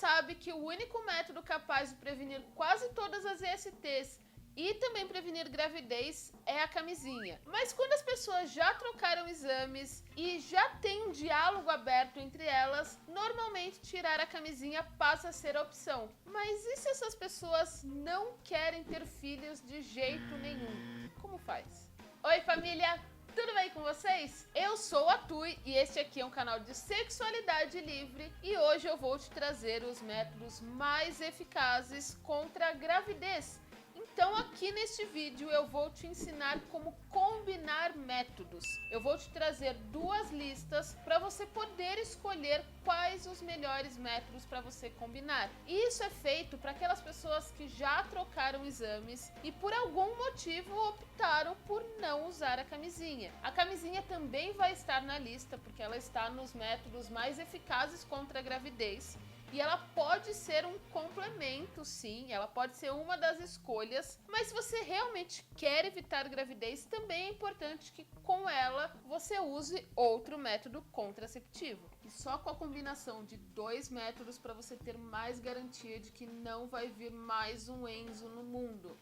sabe que o único método capaz de prevenir quase todas as ESTs e também prevenir gravidez é a camisinha. Mas quando as pessoas já trocaram exames e já tem um diálogo aberto entre elas, normalmente tirar a camisinha passa a ser a opção. Mas e se essas pessoas não querem ter filhos de jeito nenhum? Como faz? Oi, família! Tudo bem com vocês? Eu sou a Tui e este aqui é um canal de sexualidade livre e hoje eu vou te trazer os métodos mais eficazes contra a gravidez. Então aqui neste vídeo eu vou te ensinar como combinar métodos. Eu vou te trazer duas listas para você poder escolher quais os melhores métodos para você combinar. E isso é feito para aquelas pessoas que já trocaram exames e por algum motivo optaram por não usar a camisinha. A camisinha também vai estar na lista porque ela está nos métodos mais eficazes contra a gravidez. E ela pode ser um complemento, sim, ela pode ser uma das escolhas, mas se você realmente quer evitar gravidez, também é importante que com ela você use outro método contraceptivo. E só com a combinação de dois métodos para você ter mais garantia de que não vai vir mais um Enzo no mundo.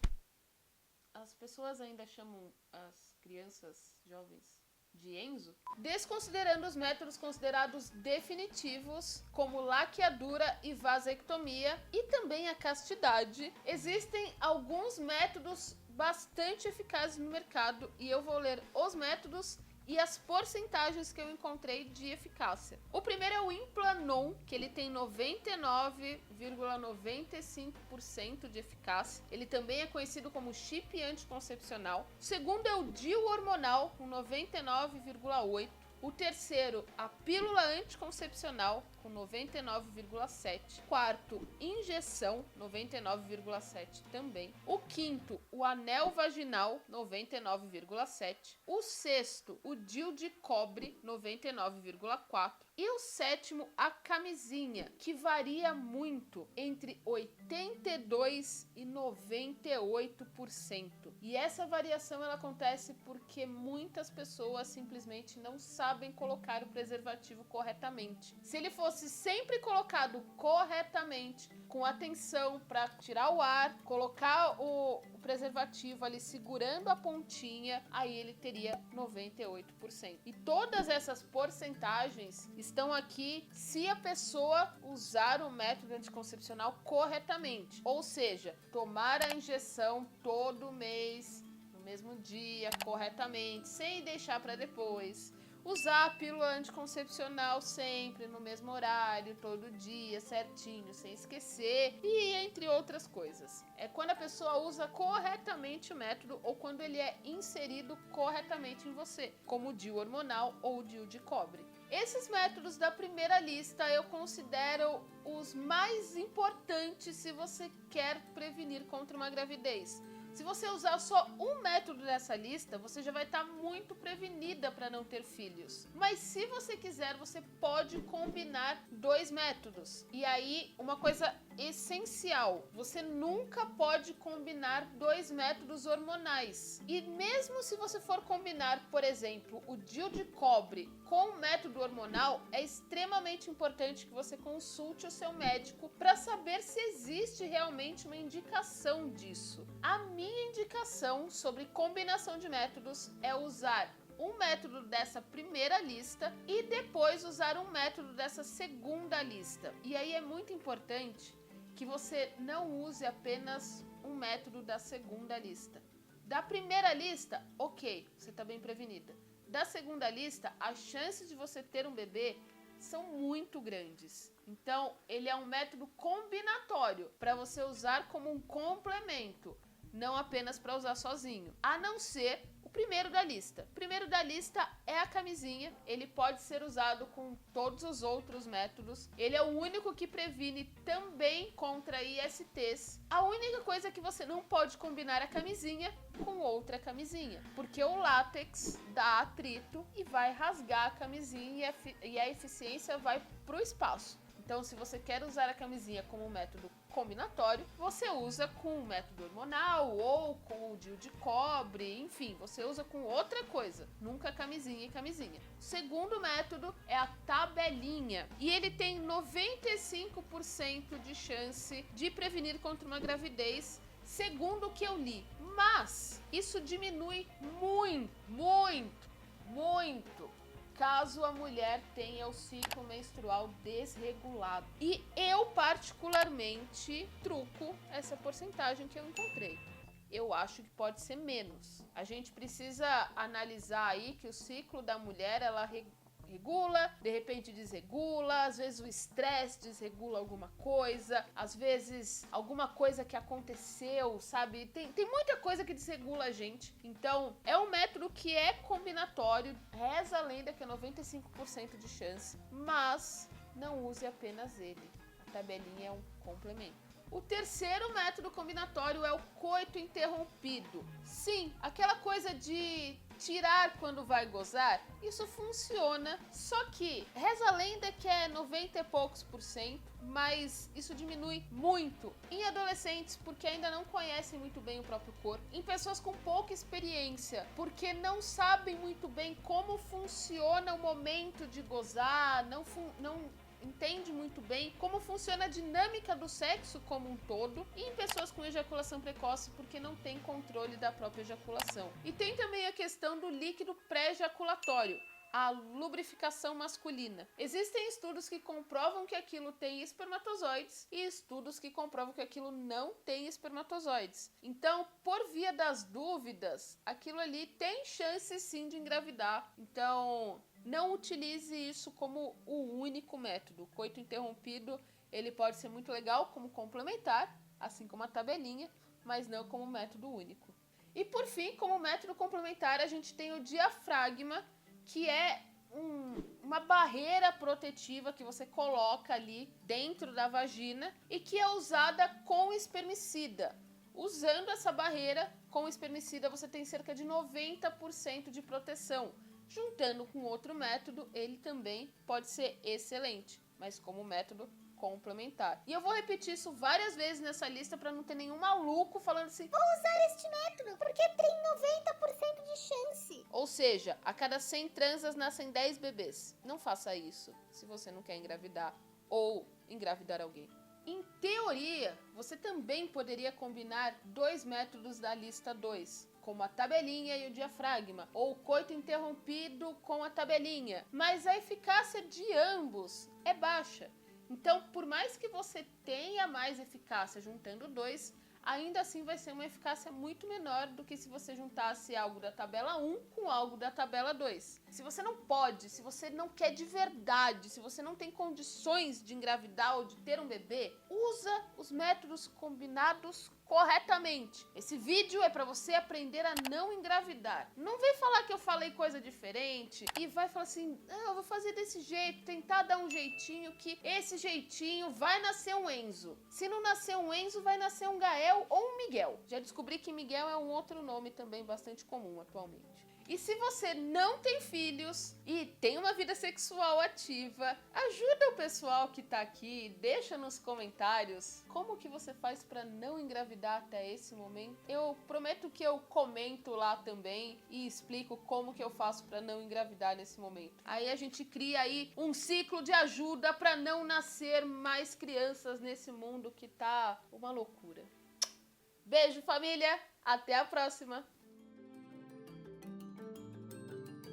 As pessoas ainda chamam as crianças jovens de Enzo? Desconsiderando os métodos considerados definitivos, como laqueadura e vasectomia, e também a castidade, existem alguns métodos bastante eficazes no mercado e eu vou ler os métodos e as porcentagens que eu encontrei de eficácia. O primeiro é o Implanon, que ele tem 99,95% de eficácia. Ele também é conhecido como chip anticoncepcional. O segundo é o DIU hormonal, com 99,8%. O terceiro, a pílula anticoncepcional, com 99,7%. Quarto, injeção, 99,7% também. O quinto, o anel vaginal, 99,7%. O sexto, o DIU de cobre, 99,4%. E o sétimo, a camisinha, que varia muito, entre 82% e 98%. E essa variação ela acontece porque muitas pessoas simplesmente não sabem colocar o preservativo corretamente. Se ele fosse sempre colocado corretamente, com atenção para tirar o ar, colocar o preservativo ali segurando a pontinha, aí ele teria 98%. E todas essas porcentagens estão aqui se a pessoa usar o método anticoncepcional corretamente. Ou seja, tomar a injeção todo mês, no mesmo dia, corretamente, sem deixar para depois. Usar a pílula anticoncepcional sempre, no mesmo horário, todo dia, certinho, sem esquecer, e entre outras coisas. É quando a pessoa usa corretamente o método ou quando ele é inserido corretamente em você, como o DIU hormonal ou o DIU de cobre. Esses métodos da primeira lista eu considero os mais importantes se você quer prevenir contra uma gravidez. Se você usar só um método dessa lista, você já vai estar muito prevenida para não ter filhos. Mas se você quiser, você pode combinar dois métodos. E aí, uma coisa essencial, você nunca pode combinar dois métodos hormonais. E mesmo se você for combinar, por exemplo, o DIU de cobre com o método hormonal, é extremamente importante que você consulte o seu médico para saber se existe realmente uma indicação disso. A minha indicação sobre combinação de métodos é usar um método dessa primeira lista e depois usar um método dessa segunda lista. E aí é muito importante que você não use apenas um método da segunda lista. Da primeira lista, ok, você está bem prevenida. Da segunda lista, as chances de você ter um bebê são muito grandes. Então, ele é um método combinatório para você usar como um complemento, não apenas para usar sozinho, a não ser o primeiro da lista. O primeiro da lista é a camisinha, ele pode ser usado com todos os outros métodos, ele é o único que previne também contra ISTs. A única coisa é que você não pode combinar a camisinha com outra camisinha, porque o látex dá atrito e vai rasgar a camisinha e a eficiência vai para o espaço. Então, se você quer usar a camisinha como método combinatório, você usa com o método hormonal ou com o DIU de cobre, enfim, você usa com outra coisa, nunca camisinha e camisinha. O segundo método é a tabelinha e ele tem 95% de chance de prevenir contra uma gravidez, segundo o que eu li. Mas isso diminui muito caso a mulher tenha o ciclo menstrual desregulado. E eu, particularmente, truco essa porcentagem que eu encontrei. Eu acho que pode ser menos. A gente precisa analisar aí que o ciclo da mulher, ela regula, de repente desregula, às vezes o estresse desregula alguma coisa, às vezes alguma coisa que aconteceu, sabe? Tem muita coisa que desregula a gente. Então, é um método que é combinatório, reza a lenda que é 95% de chance, mas não use apenas ele. A tabelinha é um complemento. O terceiro método combinatório é o coito interrompido. Sim, aquela coisa de tirar quando vai gozar, isso funciona, só que reza a lenda que é 90 e poucos %, mas isso diminui muito em adolescentes porque ainda não conhecem muito bem o próprio corpo, em pessoas com pouca experiência porque não sabem muito bem como funciona o momento de gozar, não entende muito bem como funciona a dinâmica do sexo como um todo, e em pessoas com ejaculação precoce porque não tem controle da própria ejaculação. E tem também a questão do líquido pré-ejaculatório, a lubrificação masculina. Existem estudos que comprovam que aquilo tem espermatozoides e estudos que comprovam que aquilo não tem espermatozoides. Então, por via das dúvidas, aquilo ali tem chance sim de engravidar. Então, não utilize isso como o único método. O coito interrompido, ele pode ser muito legal como complementar, assim como a tabelinha, mas não como método único. E por fim, como método complementar, a gente tem o diafragma, que é uma barreira protetiva que você coloca ali dentro da vagina e que é usada com espermicida. Usando essa barreira com espermicida, você tem cerca de 90% de proteção. Juntando com outro método, ele também pode ser excelente, mas como método complementar. E eu vou repetir isso várias vezes nessa lista para não ter nenhum maluco falando assim: vou usar este método porque tem 90% de chance. Ou seja, a cada 100 transas nascem 10 bebês. Não faça isso se você não quer engravidar ou engravidar alguém. Em teoria, você também poderia combinar dois métodos da lista 2, como a tabelinha e o diafragma, ou o coito interrompido com a tabelinha, mas a eficácia de ambos é baixa. Então, por mais que você tenha mais eficácia juntando dois, ainda assim vai ser uma eficácia muito menor do que se você juntasse algo da tabela 1 com algo da tabela 2. Se você não pode, se você não quer de verdade, se você não tem condições de engravidar ou de ter um bebê, usa os métodos combinados corretamente. Esse vídeo é para você aprender a não engravidar. Não vem falar que eu falei coisa diferente e vai falar assim: não, eu vou fazer desse jeito, tentar dar um jeitinho que esse jeitinho vai nascer um Enzo. Se não nascer um Enzo, vai nascer um Gael ou um Miguel. Já descobri que Miguel é um outro nome também bastante comum atualmente. E se você não tem filhos e tem uma vida sexual ativa, ajuda o pessoal que tá aqui, deixa nos comentários como que você faz para não engravidar até esse momento. Eu prometo que eu comento lá também e explico como que eu faço para não engravidar nesse momento. Aí a gente cria aí um ciclo de ajuda para não nascer mais crianças nesse mundo que tá uma loucura. Beijo, família! Até a próxima!